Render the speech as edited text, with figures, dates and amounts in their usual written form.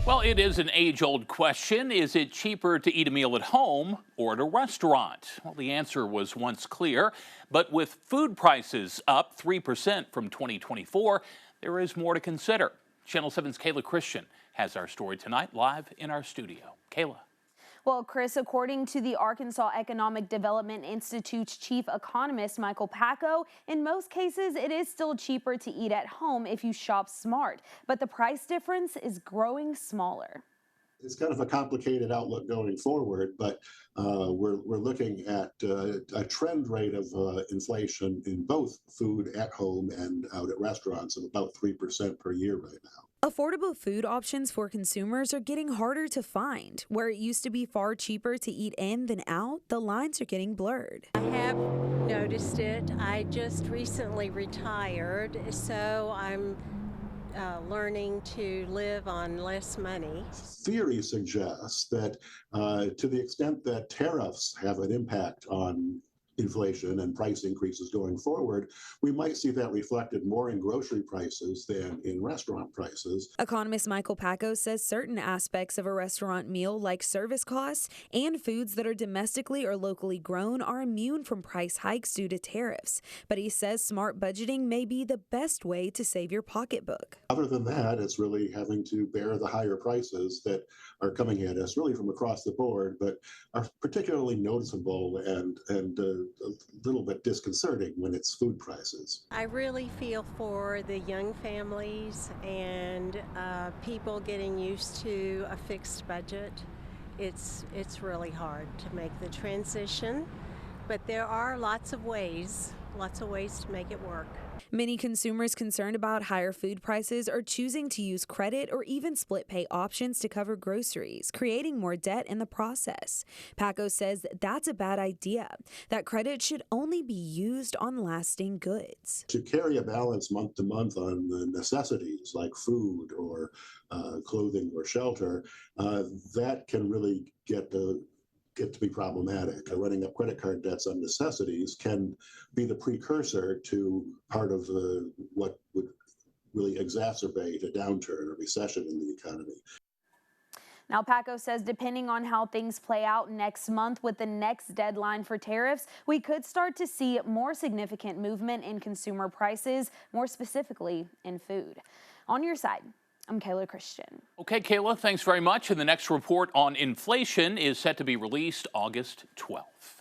Well, it is an age-old question. Is it cheaper to eat a meal at home or at a restaurant? Well, the answer was once clear, but with food prices up 3% from 2024, there is more to consider. Channel 7's Kayla Christian has our story tonight live in our studio. Kayla. Well, Chris, according to the Arkansas Economic Development Institute's chief economist, Michael Packo, in most cases, it is still cheaper to eat at home if you shop smart. But the price difference is growing smaller. It's kind of a complicated outlook going forward, but we're looking at a trend rate of inflation in both food at home and out at restaurants of about 3% per year right now. Affordable food options for consumers are getting harder to find. Where it used to be far cheaper to eat in than out, the lines are getting blurred. I have noticed it. I just recently retired, so I'm learning to live on less money. Theory suggests that to the extent that tariffs have an impact on inflation and price increases going forward, we might see that reflected more in grocery prices than in restaurant prices. Economist Michael Packo says certain aspects of a restaurant meal, like service costs and foods that are domestically or locally grown, are immune from price hikes due to tariffs. But he says smart budgeting may be the best way to save your pocketbook. Other than that, it's really having to bear the higher prices that are coming at us really from across the board, but are particularly noticeable and a little bit disconcerting when it's food prices. I really feel for the young families and people getting used to a fixed budget. It's really hard to make the transition, but there are lots of ways to make it work. Many consumers concerned about higher food prices are choosing to use credit or even split pay options to cover groceries, creating more debt in the process. Packo says that's a bad idea, that credit should only be used on lasting goods. To carry a balance month to month on the necessities like food or clothing or shelter, that can really get to be problematic. Running up credit card debts on necessities can be the precursor to part of what would really exacerbate a downturn or recession in the economy. Now, Packo says depending on how things play out next month with the next deadline for tariffs, we could start to see more significant movement in consumer prices, more specifically in food. On your side, I'm Kayla Christian. Okay, Kayla, thanks very much. And the next report on inflation is set to be released August 12th.